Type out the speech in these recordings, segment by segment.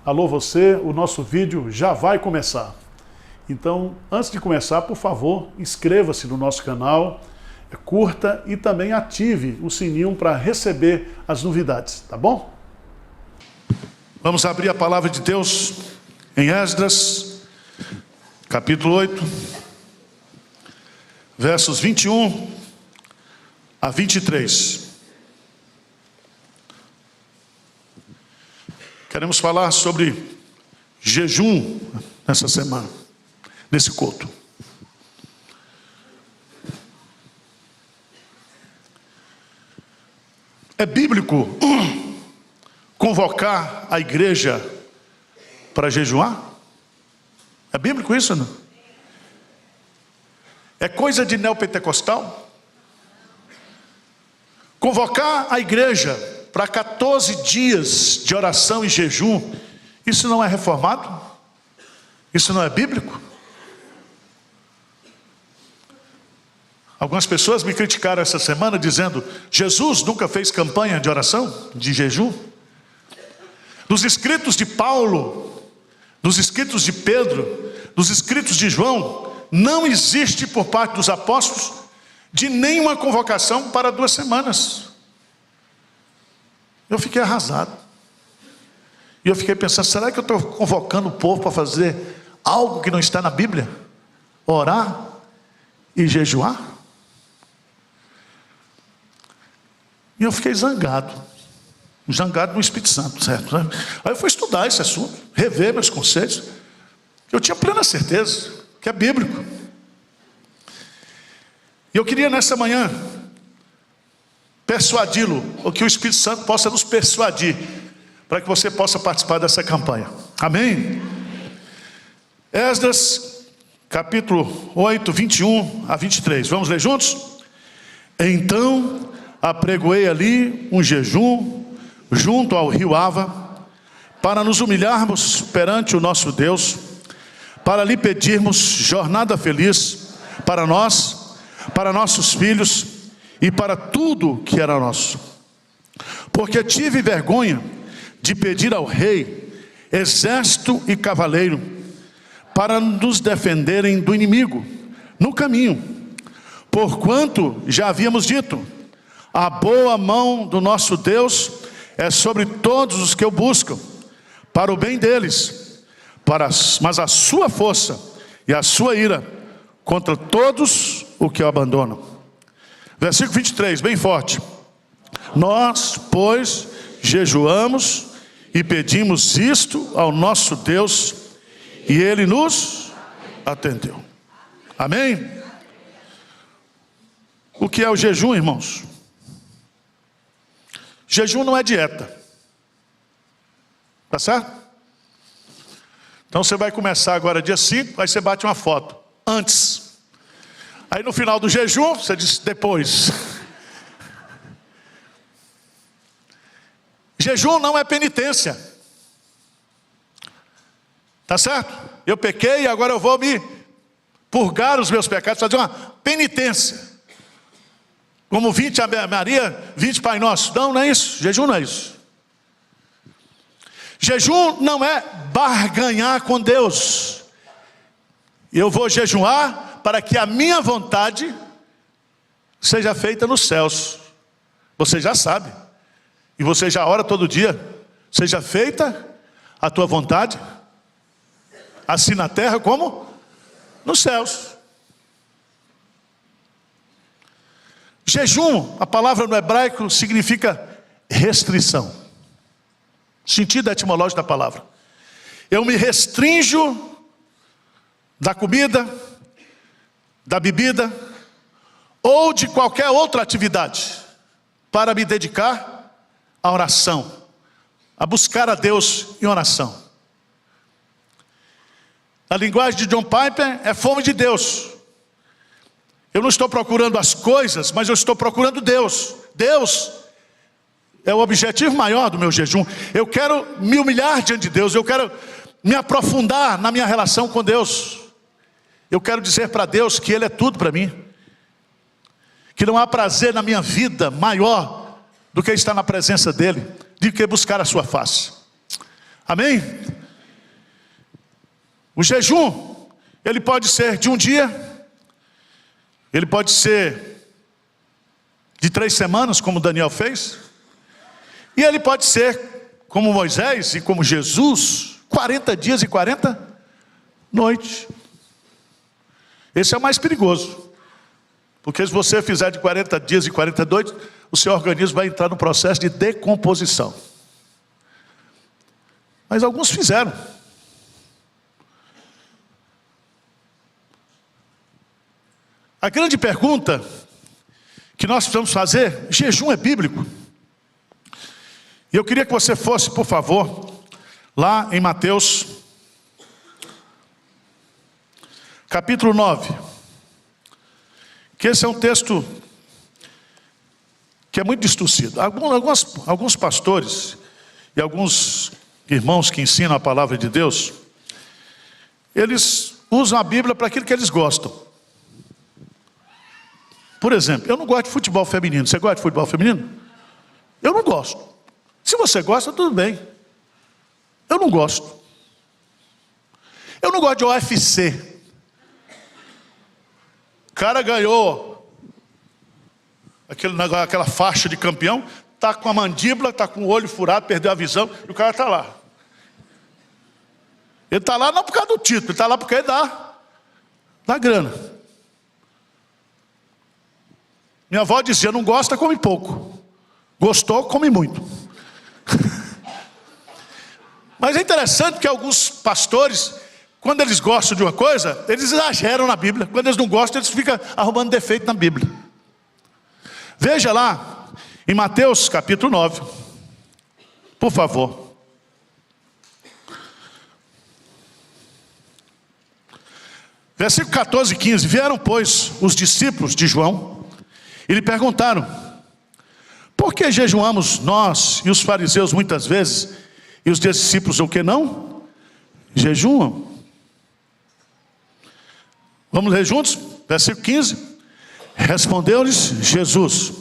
Alô você, o nosso vídeo já vai começar. Então, antes de começar, por favor, inscreva-se no nosso canal, curta e também ative o sininho para receber as novidades, tá bom? Vamos abrir a palavra de Deus em Esdras, capítulo 8, versos 21 a 23. Queremos falar sobre jejum nessa semana, nesse culto. É bíblico convocar a igreja para jejuar? É bíblico isso, não? É coisa de neopentecostal? Convocar a igreja para 14 dias de oração e jejum, isso não é reformado? Isso não é bíblico? Algumas pessoas me criticaram essa semana dizendo: Jesus nunca fez campanha de oração, de jejum. Nos escritos de Paulo, nos escritos de Pedro, nos escritos de João, não existe por parte dos apóstolos de nenhuma convocação para 2 semanas. Eu fiquei arrasado. E eu fiquei pensando, será que eu estou convocando o povo para fazer algo que não está na Bíblia? Orar e jejuar? E eu fiquei zangado no Espírito Santo, certo? Aí eu fui estudar esse assunto, rever meus conceitos. Eu tinha plena certeza que é bíblico. E eu queria nessa manhã persuadi-lo, ou que o Espírito Santo possa nos persuadir, para que você possa participar dessa campanha. Amém? Esdras, capítulo 8, 21 a 23. Vamos ler juntos? Então apregoei ali um jejum junto ao rio Ava, para nos humilharmos perante o nosso Deus, para lhe pedirmos jornada feliz para nós, para nossos filhos e para tudo que era nosso. Porque tive vergonha de pedir ao rei exército e cavaleiro para nos defenderem do inimigo no caminho, porquanto já havíamos dito: a boa mão do nosso Deus é sobre todos os que o buscam, para o bem deles, mas a sua força e a sua ira contra todos os que o abandonam. Versículo 23, bem forte. Nós, pois, jejuamos e pedimos isto ao nosso Deus, e Ele nos atendeu. Amém? O que é o jejum, irmãos? Jejum não é dieta. Tá certo? Então você vai começar agora dia 5, aí você bate uma foto antes. Aí no final do jejum, você diz depois. Jejum não é penitência. Tá certo? Eu pequei e agora eu vou me purgar os meus pecados, fazer uma penitência. Como 20 Ave Maria, 20 Pai Nosso. Não, não é isso. Jejum não é isso. Jejum não é barganhar com Deus. Eu vou jejuar para que a minha vontade seja feita nos céus. Você já sabe. E você já ora todo dia. Seja feita a tua vontade, assim na terra como nos céus. Jejum, a palavra no hebraico significa restrição. Sentido etimológico da palavra. Eu me restrinjo da comida, da bebida ou de qualquer outra atividade para me dedicar à oração, a buscar a Deus em oração. A linguagem de John Piper é fome de Deus. Eu não estou procurando as coisas, mas eu estou procurando Deus. Deus é o objetivo maior do meu jejum. Eu quero me humilhar diante de Deus, eu quero me aprofundar na minha relação com Deus. Eu quero dizer para Deus que Ele é tudo para mim, que não há prazer na minha vida maior do que estar na presença dEle, do que buscar a sua face. Amém? O jejum, ele pode ser de um dia, ele pode ser de 3 semanas, como Daniel fez, e ele pode ser, como Moisés e como Jesus, 40 dias e 40 noites. Esse é o mais perigoso, porque se você fizer de 40 dias e 40 noites, o seu organismo vai entrar no processo de decomposição. Mas alguns fizeram. A grande pergunta que nós precisamos fazer: jejum é bíblico? E eu queria que você fosse, por favor, lá em Mateus, capítulo 9. Que esse é um texto que é muito distorcido. Alguns pastores e alguns irmãos que ensinam a palavra de Deus, eles usam a Bíblia para aquilo que eles gostam. Por exemplo, eu não gosto de futebol feminino. Você gosta de futebol feminino? Eu não gosto. Se você gosta, tudo bem. Eu não gosto. Eu não gosto de UFC. O cara ganhou aquela faixa de campeão, está com a mandíbula, está com o olho furado, perdeu a visão, e o cara está lá. Ele está lá não por causa do título, ele está lá porque dá grana. Minha avó dizia: não gosta, come pouco. Gostou, come muito. Mas é interessante que alguns pastores, quando eles gostam de uma coisa, eles exageram na Bíblia. Quando eles não gostam, eles ficam arrumando defeito na Bíblia. Veja lá, em Mateus capítulo 9. Por favor. Versículo 14 e 15. Vieram, pois, os discípulos de João e lhe perguntaram: por que jejuamos nós e os fariseus muitas vezes, e os discípulos o que não? Jejuam. Vamos ler juntos? Versículo 15. Respondeu-lhes Jesus: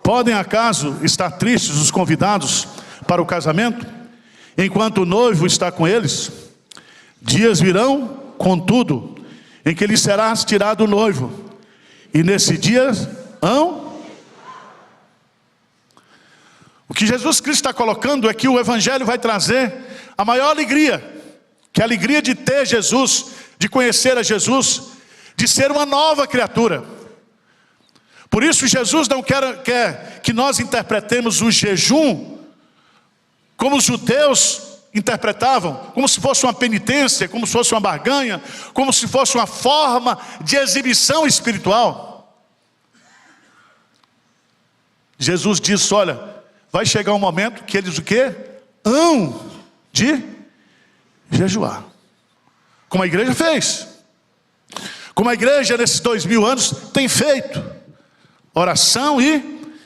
podem acaso estar tristes os convidados para o casamento, enquanto o noivo está com eles? Dias virão, contudo, em que lhes será tirado o noivo, e nesse dia o que Jesus Cristo está colocando é que o Evangelho vai trazer a maior alegria, que é a alegria de ter Jesus, de conhecer a Jesus, de ser uma nova criatura. Por isso Jesus não quer que nós interpretemos o jejum como os judeus interpretavam, como se fosse uma penitência, como se fosse uma barganha, como se fosse uma forma de exibição espiritual. Jesus disse: olha, vai chegar um momento que eles o quê? Hão de jejuar. Como a igreja fez. Como a igreja nesses 2000 anos tem feito. Oração e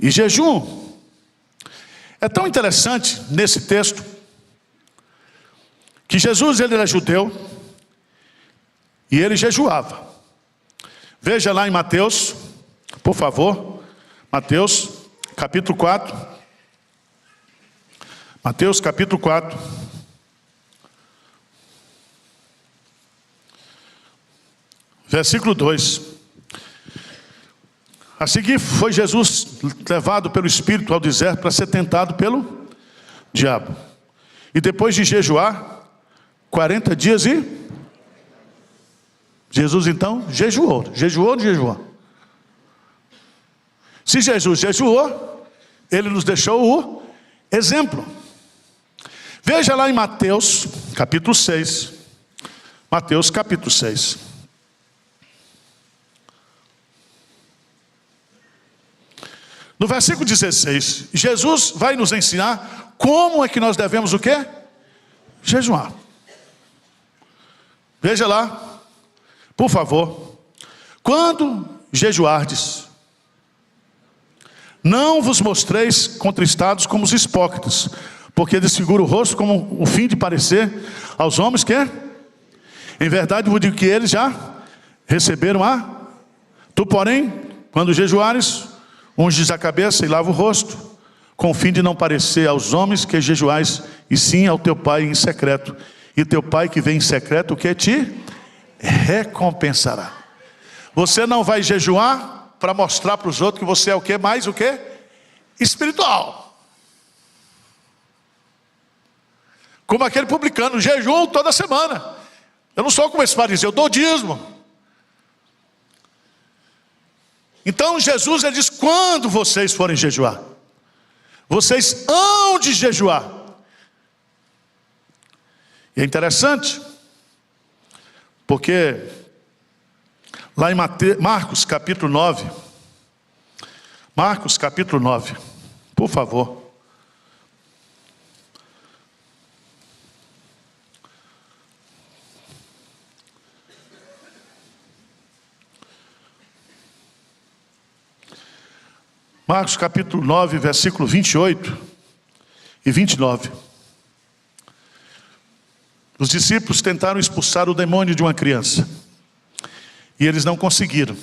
jejum. É tão interessante nesse texto que Jesus, ele era judeu e ele jejuava. Veja lá em Mateus, por favor. Mateus capítulo 4. Mateus capítulo 4. Versículo 2. A seguir foi Jesus levado pelo Espírito ao deserto para ser tentado pelo diabo. E depois de jejuar 40 dias Jesus então jejuou. Jejuou ou não jejuou? Se Jesus jejuou, ele nos deixou o exemplo. Veja lá em Mateus capítulo 6. Mateus capítulo 6. No versículo 16, Jesus vai nos ensinar como é que nós devemos o quê? Jejuar. Veja lá, por favor. Quando jejuardes, não vos mostreis contristados como os hipócritas, porque desfigura o rosto como o fim de parecer aos homens que, em verdade, vos digo que eles já receberam Tu, porém, quando jejuares, unges a cabeça e lava o rosto, com o fim de não parecer aos homens que jejuais, e sim ao teu Pai em secreto. e teu pai que vem em secreto, o que te recompensará. Você não vai jejuar para mostrar para os outros que você é o que? Mais o que? Espiritual. Como aquele publicano, jejum toda semana. Eu não sou como esse fariseu, eu dou dízimo. Então Jesus, ele diz, quando vocês forem jejuar, vocês hão de jejuar. E é interessante, porque lá em Marcos capítulo 9, Marcos capítulo 9, por favor. Marcos capítulo 9, versículo 28 e 29. Os discípulos tentaram expulsar o demônio de uma criança, e eles não conseguiram.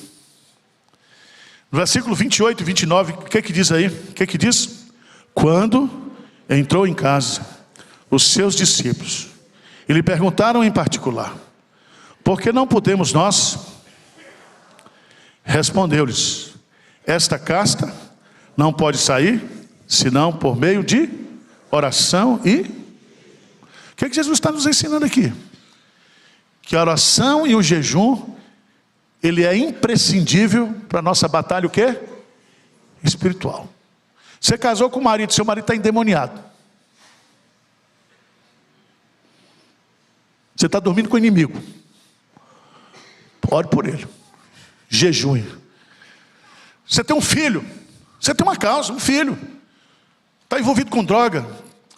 No versículo 28 e 29, o que diz aí? O que diz? Quando entrou em casa, os seus discípulos, e lhe perguntaram em particular, por que não podemos nós? Respondeu-lhes, esta casta não pode sair, senão por meio de oração e... O que Jesus está nos ensinando aqui? Que a oração e o jejum, ele é imprescindível para a nossa batalha, o quê? Espiritual. Você casou com o marido, seu marido está endemoniado. Você está dormindo com o inimigo. Ore por ele. Jejum. Você tem um filho. Você tem uma causa, um filho. Está envolvido com droga.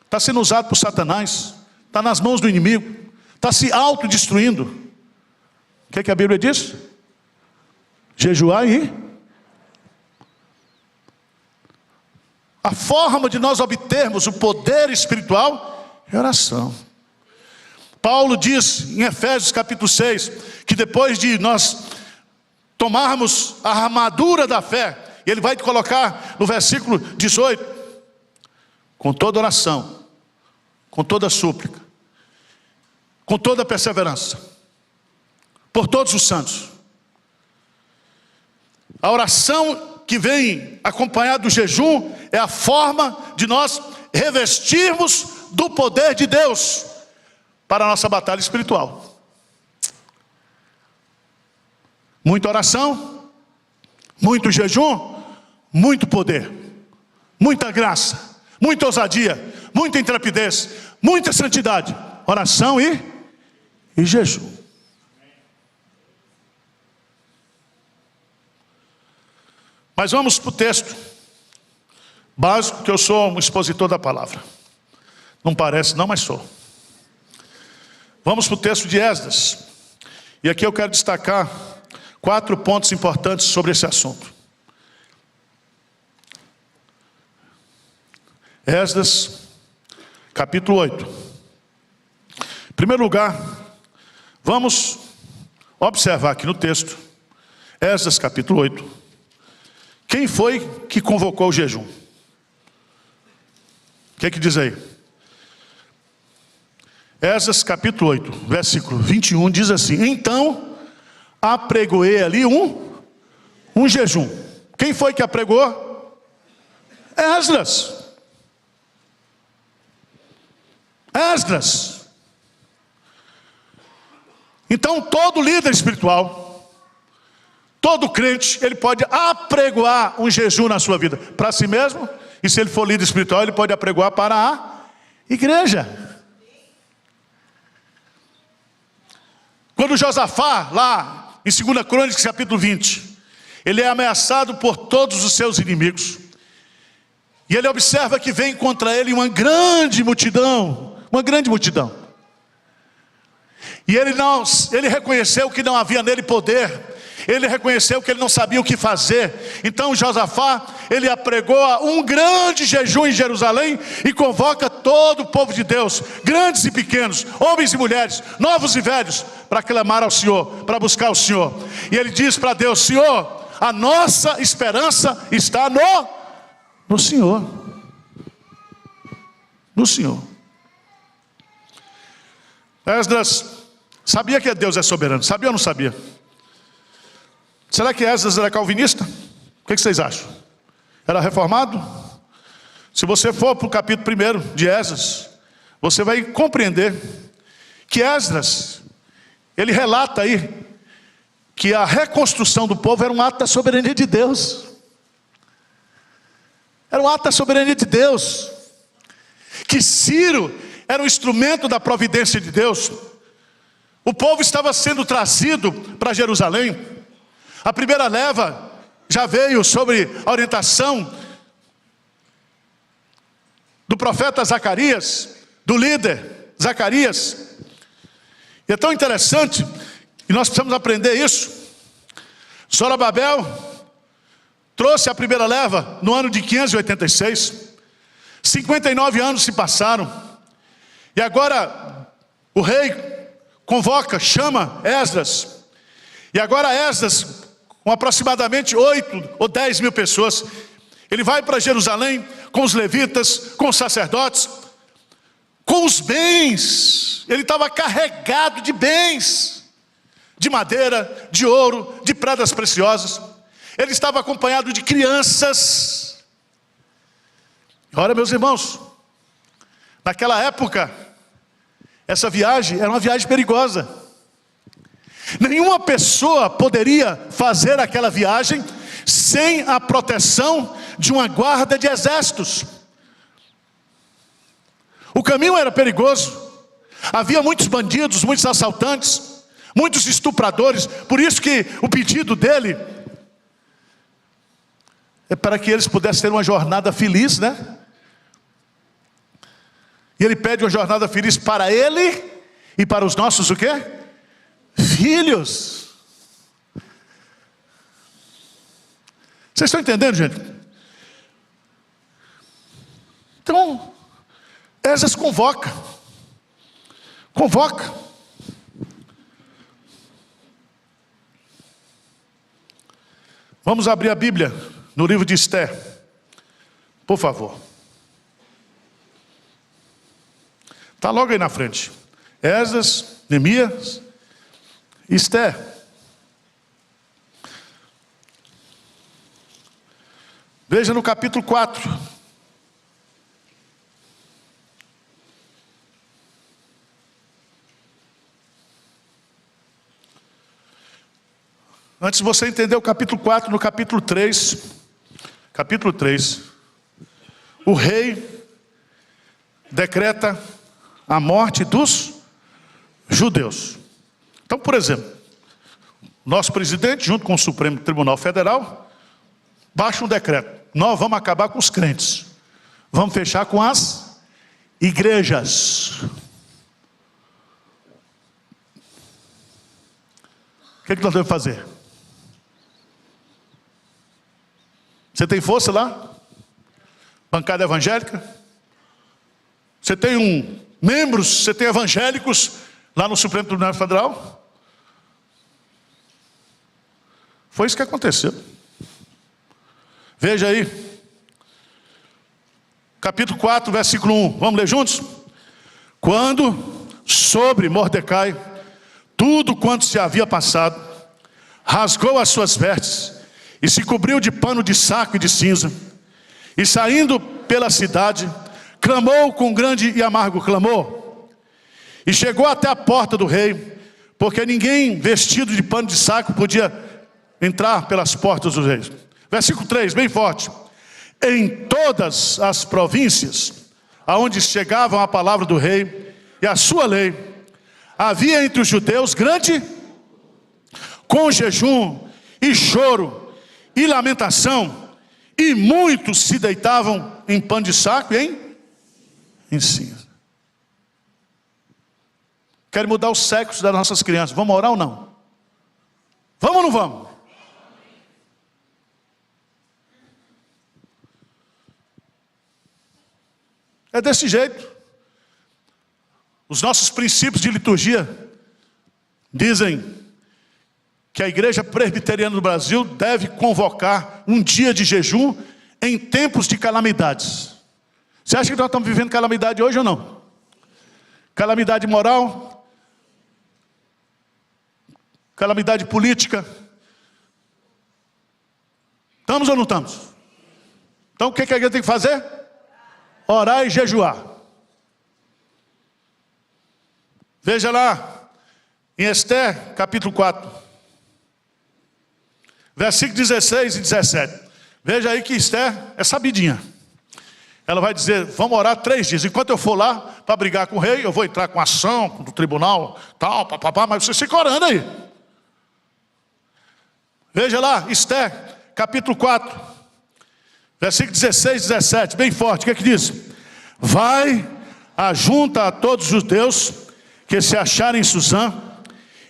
Está sendo usado por Satanás. Está nas mãos do inimigo. Está se autodestruindo. O que a Bíblia diz? Jejuar e... A forma de nós obtermos o poder espiritual é oração. Paulo diz em Efésios capítulo 6, que depois de nós tomarmos a armadura da fé, e ele vai te colocar no versículo 18, com toda oração, com toda súplica, com toda perseverança, por todos os santos. A oração que vem acompanhada do jejum é a forma de nós revestirmos do poder de Deus para a nossa batalha espiritual. Muita oração, muito jejum, muito poder, muita graça, muita ousadia, muita intrepidez, muita santidade, oração e jejum. Mas vamos para o texto básico, que eu sou um expositor da palavra. Não parece não, mas sou. Vamos para o texto de Esdras. E aqui eu quero destacar 4 pontos importantes sobre esse assunto. Esdras, capítulo 8. Em primeiro lugar, vamos observar aqui no texto, Esdras, capítulo 8. Quem foi que convocou o jejum? O que diz aí? Esdras capítulo 8, versículo 21, diz assim: então apregoei ali um jejum. Quem foi que apregou? Esdras. Esdras. Então todo líder espiritual, todo crente, ele pode apregoar um jejum na sua vida, para si mesmo, e se ele for líder espiritual, ele pode apregoar para a igreja. Quando Josafá, lá em 2 Crônicas capítulo 20, ele é ameaçado por todos os seus inimigos, e ele observa que vem contra ele uma grande multidão, e ele reconheceu que não havia nele poder, ele reconheceu que ele não sabia o que fazer. Então Josafá, ele apregou um grande jejum em Jerusalém e convoca todo o povo de Deus, grandes e pequenos, homens e mulheres, novos e velhos, para clamar ao Senhor, para buscar o Senhor. E ele diz para Deus: Senhor, a nossa esperança está no Senhor. No Senhor. Esdras sabia que Deus é soberano. Sabia ou não sabia? Será que Esdras era calvinista? O que vocês acham? Era reformado? Se você for para o capítulo 1 de Esdras, você vai compreender que Esdras, ele relata aí que a reconstrução do povo era um ato da soberania de Deus. Era um ato da soberania de Deus. Que Ciro era um instrumento da providência de Deus. O povo estava sendo trazido para Jerusalém. A primeira leva já veio sobre a orientação do profeta Zacarias, do líder Zacarias. E é tão interessante, e nós precisamos aprender isso. Zorobabel trouxe a primeira leva no ano de 586. 59 anos se passaram. E agora o rei convoca, chama Esdras. E agora Esdras, com aproximadamente 8 ou 10 mil pessoas, ele vai para Jerusalém com os levitas, com os sacerdotes, com os bens. Ele estava carregado de bens, de madeira, de ouro, de pedras preciosas. Ele estava acompanhado de crianças. Ora, meus irmãos, naquela época, essa viagem era uma viagem perigosa. Nenhuma pessoa poderia fazer aquela viagem sem a proteção de uma guarda de exércitos. O caminho era perigoso. Havia muitos bandidos, muitos assaltantes, muitos estupradores. Por isso que o pedido dele é para que eles pudessem ter uma jornada feliz, né? E ele pede uma jornada feliz para ele e para os nossos o quê? Filhos. Vocês estão entendendo, gente? Então, Esdras convoca. Vamos abrir a Bíblia no livro de Esther, por favor. Está logo aí na frente. Esdras, Neemias, Esther. Veja no capítulo 4. Antes de você entender o capítulo 4, no capítulo 3, o rei decreta a morte dos judeus. Então, por exemplo, nosso presidente, junto com o Supremo Tribunal Federal, baixa um decreto: nós vamos acabar com os crentes, vamos fechar com as igrejas. O que nós devemos fazer? Você tem força lá? Bancada evangélica? Você tem membros, você tem evangélicos lá no Supremo Tribunal Federal? Foi isso que aconteceu. Veja aí. Capítulo 4, versículo 1. Vamos ler juntos? Quando sobre Mordecai tudo quanto se havia passado, rasgou as suas vestes e se cobriu de pano de saco e de cinza, e saindo pela cidade, clamou com grande e amargo clamor, e chegou até a porta do rei, porque ninguém vestido de pano de saco podia entrar pelas portas do rei. Versículo 3, bem forte. Em todas as províncias aonde chegavam a palavra do rei e a sua lei, havia entre os judeus grande com jejum e choro e lamentação, e muitos se deitavam em pano de saco e em cinza. Querem mudar os sexos das nossas crianças. Vamos orar ou não? Vamos ou não vamos? É desse jeito. Os nossos princípios de liturgia dizem que a igreja presbiteriana do Brasil deve convocar um dia de jejum em tempos de calamidades. Você acha que nós estamos vivendo calamidade hoje ou não? Calamidade moral, calamidade política. Estamos ou não estamos? Então o que a igreja tem que fazer? Orar e jejuar. Veja lá, em Esther, capítulo 4, versículo 16 e 17. Veja aí que Esther é sabidinha. Ela vai dizer, vamos orar 3 dias. Enquanto eu for lá para brigar com o rei, eu vou entrar com ação do tribunal, tal, papapá, mas você fica orando aí. Veja lá, Esther, capítulo 4, versículo 16 e 17, bem forte, o que é que diz? Vai, ajunta a todos os judeus que se acharem em Susã,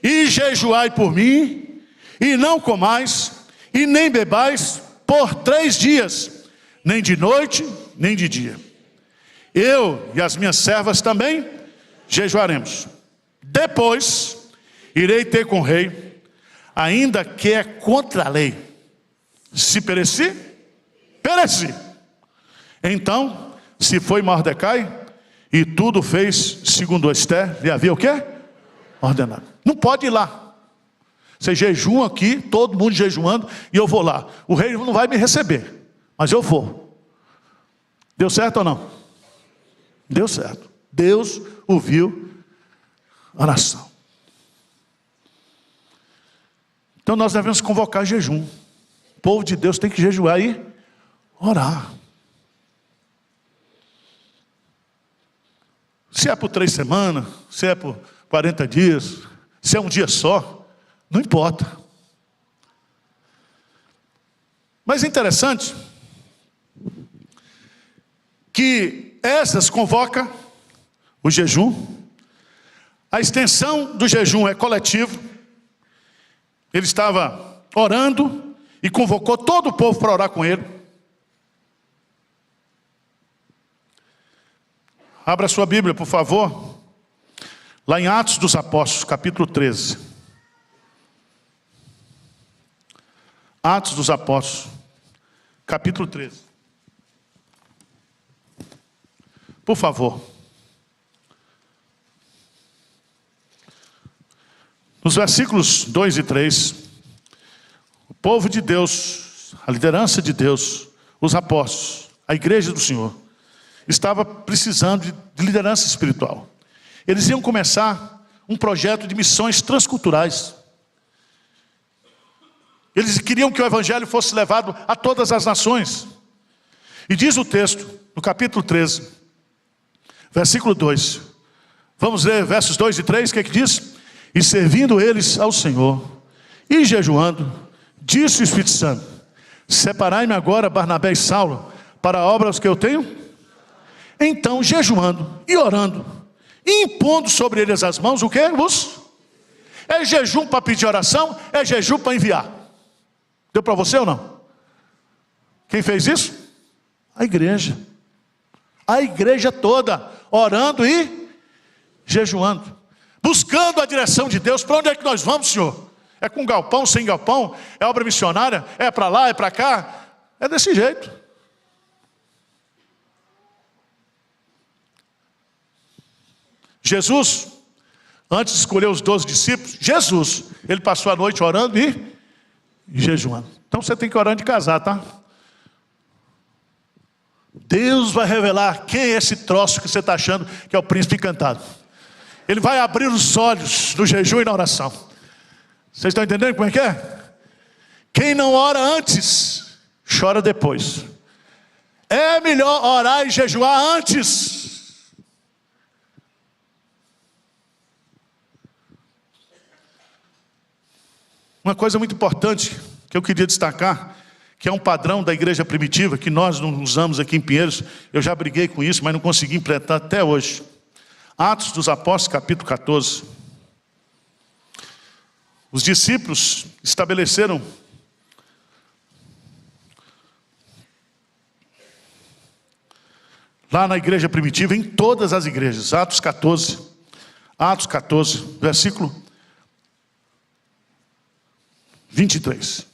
e jejuai por mim, e não comais, e nem bebais, por 3 dias, nem de noite, nem de dia. Eu e as minhas servas também jejuaremos. Depois, irei ter com o rei, ainda que é contra a lei. Se pereci, pereci. Então, se foi Mordecai, e tudo fez segundo Esther, lhe havia o quê? Ordenado. Não pode ir lá. Você jejum aqui, todo mundo jejuando, e eu vou lá. O rei não vai me receber, mas eu vou. Deu certo ou não? Deu certo. Deus ouviu a oração. Então nós devemos convocar jejum. O povo de Deus tem que jejuar e orar. Se é por 3 semanas, se é por 40 dias, se é um dia só, não importa. Mas é interessante que Esdras convoca o jejum. A extensão do jejum é coletivo. Ele estava orando e convocou todo o povo para orar com ele. Abra sua Bíblia, por favor. Lá em Atos dos Apóstolos, capítulo 13. Atos dos Apóstolos, capítulo 13. Por favor. Nos versículos 2 e 3, o povo de Deus, a liderança de Deus, os apóstolos, a igreja do Senhor, estava precisando de liderança espiritual. Eles iam começar um projeto de missões transculturais. Eles queriam que o evangelho fosse levado a todas as nações. E diz o texto, no capítulo 13, versículo 2. Vamos ler versos 2 e 3, o que é que diz? E servindo eles ao Senhor, e jejuando, disse o Espírito Santo, separai-me agora Barnabé e Saulo, para obras que eu tenho. Então, jejuando e orando, e impondo sobre eles as mãos, o que? É jejum para pedir oração, é jejum para enviar. Deu para você ou não? Quem fez isso? A igreja. A igreja toda, orando e jejuando. Buscando a direção de Deus. Para onde é que nós vamos, Senhor? É com galpão, sem galpão? É obra missionária? É para lá, é para cá? É desse jeito. Jesus, antes de escolher os 12 discípulos, Jesus, ele passou a noite orando e jejuando. Então você tem que orar de casar, tá? Deus vai revelar quem é esse troço que você está achando que é o príncipe encantado. Ele vai abrir os olhos no jejum e na oração. Vocês estão entendendo como é que é? Quem não ora antes, chora depois. É melhor orar e jejuar antes. Uma coisa muito importante que eu queria destacar, que é um padrão da igreja primitiva, que nós não usamos aqui em Pinheiros. Eu já briguei com isso, mas não consegui implementar até hoje. Atos dos Apóstolos, capítulo 14. Os discípulos estabeleceram lá na igreja primitiva, em todas as igrejas. Atos 14, versículo 23.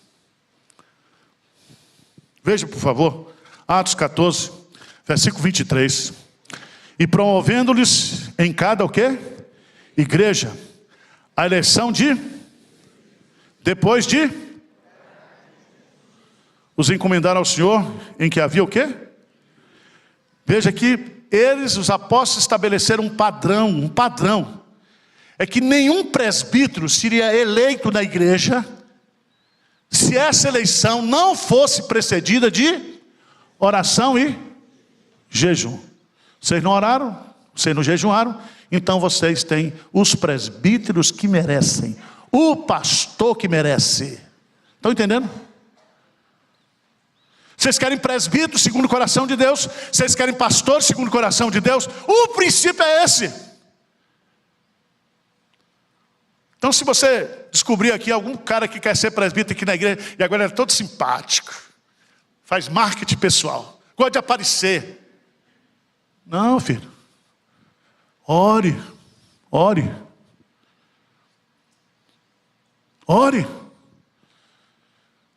Veja, por favor, Atos 14, versículo 23. E promovendo-lhes em cada o quê? Igreja, a eleição de Depois de os encomendar ao Senhor, em que havia o quê? Veja que eles, os apóstolos, estabeleceram um padrão. É que nenhum presbítero seria eleito na igreja se essa eleição não fosse precedida de oração e jejum. Vocês não oraram, vocês não jejuaram, então vocês têm os presbíteros que merecem, o pastor que merece. Estão entendendo? Vocês querem presbítero segundo o coração de Deus, vocês querem pastor segundo o coração de Deus, o princípio é esse. Então, se você descobrir aqui algum cara que quer ser presbítero aqui na igreja, e agora é todo simpático, faz marketing pessoal, gosta de aparecer. Não, filho. Ore.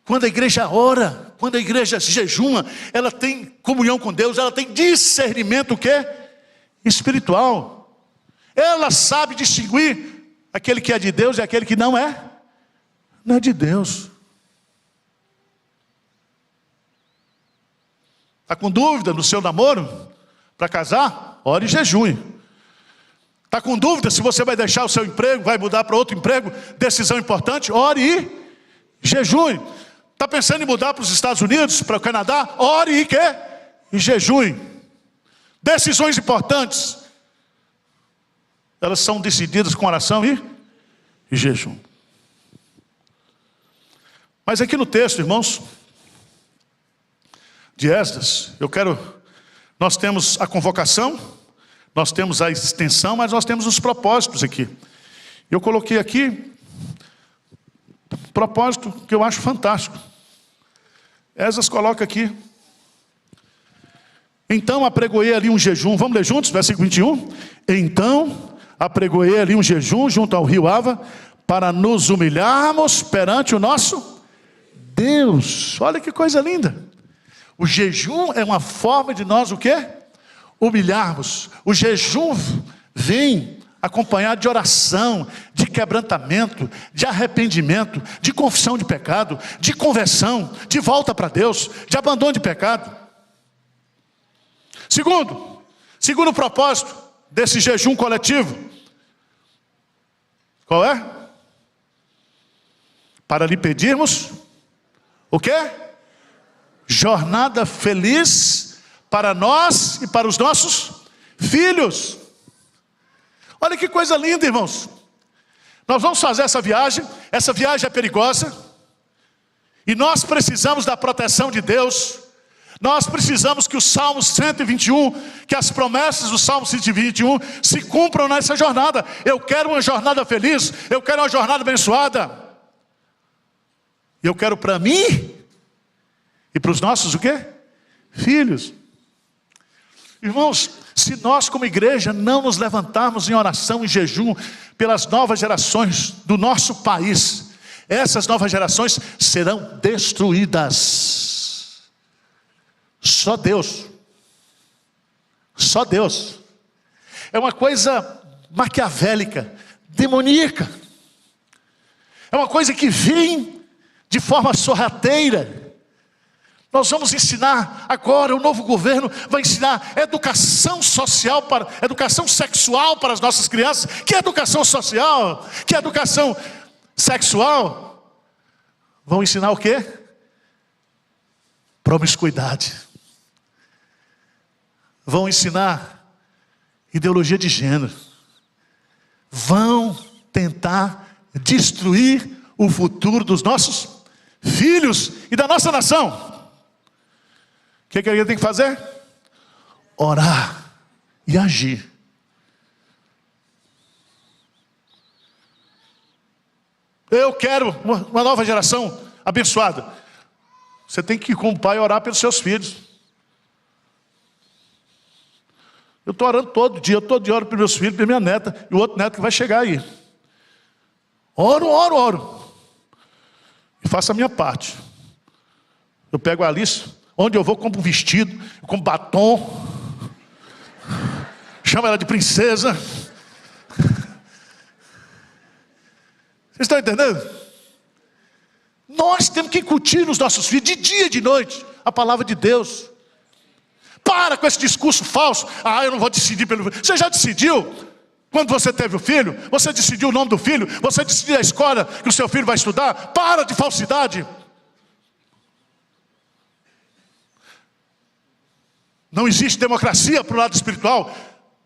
Quando a igreja ora, quando a igreja jejuma, ela tem comunhão com Deus, ela tem discernimento o quê? Espiritual. Ela sabe distinguir aquele que é de Deus e aquele que não é de Deus. Está com dúvida no seu namoro para casar? Ore e jejue. Está com dúvida se você vai deixar o seu emprego, vai mudar para outro emprego? Decisão importante, ore e jejue. Está pensando em mudar para os Estados Unidos, para o Canadá? Ore e quê? E jejue. Decisões importantes, elas são decididas com oração e jejum. Mas aqui no texto, irmãos, de Esdras, nós temos a convocação, nós temos a extensão, mas nós temos os propósitos aqui. Eu coloquei aqui propósito que eu acho fantástico. Esdras coloca aqui: então apregoei ali um jejum. Vamos ler juntos, versículo 21. Então apregoei ali um jejum junto ao rio Ava, para nos humilharmos perante o nosso Deus. Olha que coisa linda. O jejum é uma forma de nós o quê? Humilharmos. O jejum vem acompanhado de oração, de quebrantamento, de arrependimento, de confissão de pecado, de conversão, de volta para Deus, de abandono de pecado. Segundo propósito desse jejum coletivo, qual é? Para lhe pedirmos o quê? Jornada feliz para nós e para os nossos filhos. Olha que coisa linda, irmãos. Nós vamos fazer essa viagem é perigosa, e nós precisamos da proteção de Deus. Nós precisamos que o Salmo 121, que as promessas do Salmo 121 se cumpram nessa jornada. Eu quero uma jornada feliz, eu quero uma jornada abençoada. Eu quero para mim e para os nossos o quê? Filhos. Irmãos, se nós como igreja não nos levantarmos em oração e jejum pelas novas gerações do nosso país, essas novas gerações serão destruídas. Só Deus. É uma coisa maquiavélica, demoníaca. É uma coisa que vem de forma sorrateira. Nós vamos ensinar agora, o novo governo vai ensinar educação sexual para as nossas crianças. Que educação social? Que educação sexual? Vão ensinar o quê? Promiscuidade. Vão ensinar ideologia de gênero. Vão tentar destruir o futuro dos nossos filhos e da nossa nação. O que a igreja tem que fazer? Orar e agir. Eu quero uma nova geração abençoada. Você tem que ir como pai orar pelos seus filhos. Eu estou orando todo dia oro pelos meus filhos, pela minha neta e o outro neto que vai chegar aí. Oro. E faço a minha parte. Eu pego a Alice, onde eu vou, compro um vestido, eu compro batom, chamo ela de princesa. Vocês estão entendendo? Nós temos que incutir nos nossos filhos, de dia e de noite, a palavra de Deus. Para com esse discurso falso. Eu não vou decidir pelo filho. Você já decidiu? Quando você teve o filho, você decidiu o nome do filho, você decidiu a escola que o seu filho vai estudar. Para de falsidade. Não existe democracia para o lado espiritual.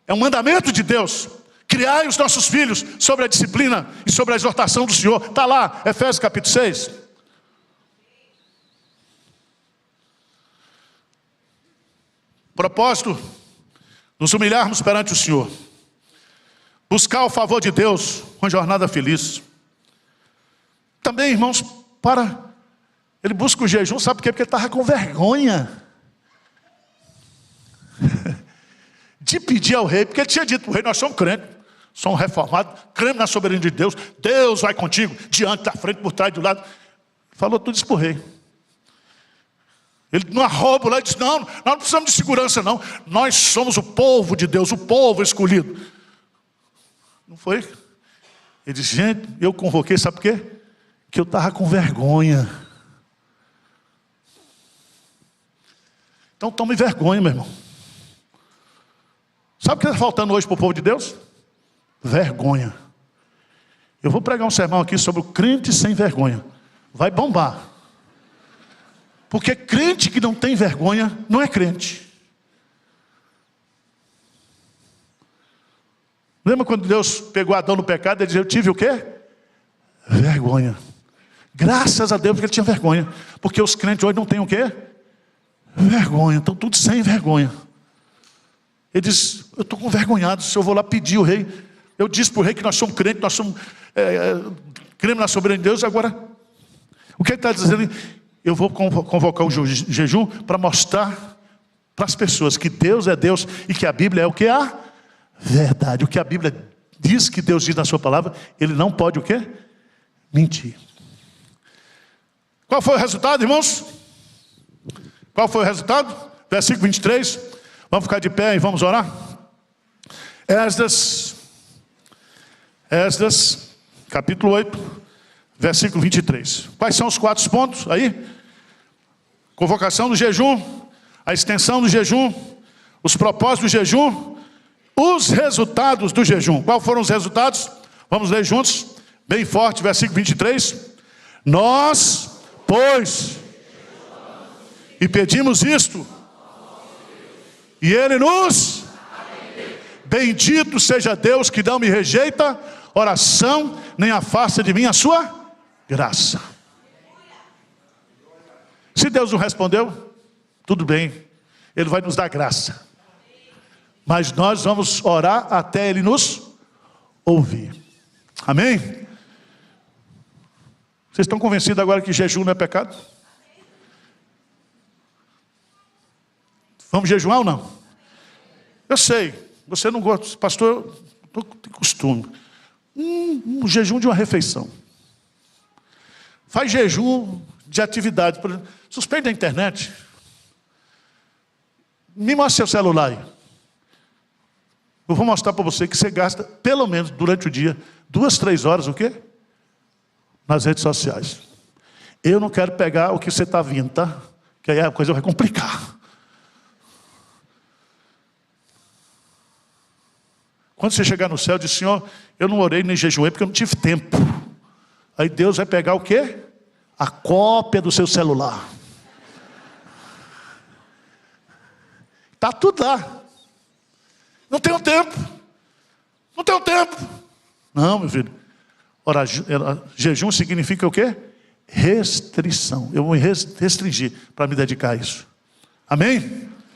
É um mandamento de Deus. Criai os nossos filhos sobre a disciplina e sobre a exortação do Senhor. Está lá, Efésios capítulo 6. Propósito, nos humilharmos perante o Senhor. Buscar o favor de Deus, uma jornada feliz. Também, irmãos, ele busca o jejum, sabe por quê? Porque ele estava com vergonha de pedir ao rei, porque ele tinha dito para o rei: nós somos crentes, somos reformados, cremos na soberania de Deus, Deus vai contigo, diante, da frente, por trás, do lado. Falou tudo isso para o rei. Ele não arroba lá e disse: não, nós não precisamos de segurança não, nós somos o povo de Deus, o povo escolhido. Não foi? Ele disse: gente, eu convoquei, sabe por quê? Que eu estava com vergonha. Então tome vergonha, meu irmão. Sabe o que está faltando hoje para o povo de Deus? Vergonha. Eu vou pregar um sermão aqui sobre o crente sem vergonha. Vai bombar. Porque crente que não tem vergonha não é crente. Lembra quando Deus pegou Adão no pecado e disse: eu tive o quê? Vergonha. Graças a Deus porque ele tinha vergonha. Porque os crentes hoje não têm o quê? Vergonha. Estão tudo sem vergonha. Ele diz: eu estou envergonhado, se eu vou lá pedir o rei. Eu disse para o rei que nós somos crentes, nós somos cremos na soberania de Deus. Agora, o que ele está dizendo? Eu vou convocar o jejum para mostrar para as pessoas que Deus é Deus e que a Bíblia é o que? A verdade. O que a Bíblia diz que Deus diz na sua palavra, ele não pode o quê? Mentir. Qual foi o resultado, irmãos? Qual foi o resultado? Versículo 23. Vamos ficar de pé e vamos orar? Esdras, capítulo 8, versículo 23. Quais são os 4 pontos aí? Convocação do jejum, a extensão do jejum, os propósitos do jejum, os resultados do jejum. Quais foram os resultados? Vamos ler juntos, bem forte, versículo 23. Nós, pois, e pedimos isto, e ele nos... Bendito seja Deus que não me rejeita oração, nem afasta de mim a sua graça. Se Deus não respondeu, tudo bem, ele vai nos dar graça. Mas nós vamos orar até ele nos ouvir. Amém? Vocês estão convencidos agora que jejum não é pecado? Vamos jejuar ou não? Eu sei. Você não gosta, pastor, eu tenho costume. Um jejum de uma refeição. Faz jejum de atividade. Por exemplo, suspende a internet. Me mostra seu celular aí. Eu vou mostrar para você que você gasta, pelo menos durante o dia, 2, 3 horas, o quê? Nas redes sociais. Eu não quero pegar o que você está vindo, tá? Que aí a coisa vai complicar. Quando você chegar no céu, diz: Senhor, eu não orei nem jejuei porque eu não tive tempo. Aí Deus vai pegar o quê? A cópia do seu celular. Está tudo lá. Não tenho tempo. Não tenho tempo. Não, meu filho. Ora, jejum significa o quê? Restrição. Eu vou me restringir para me dedicar a isso. Amém?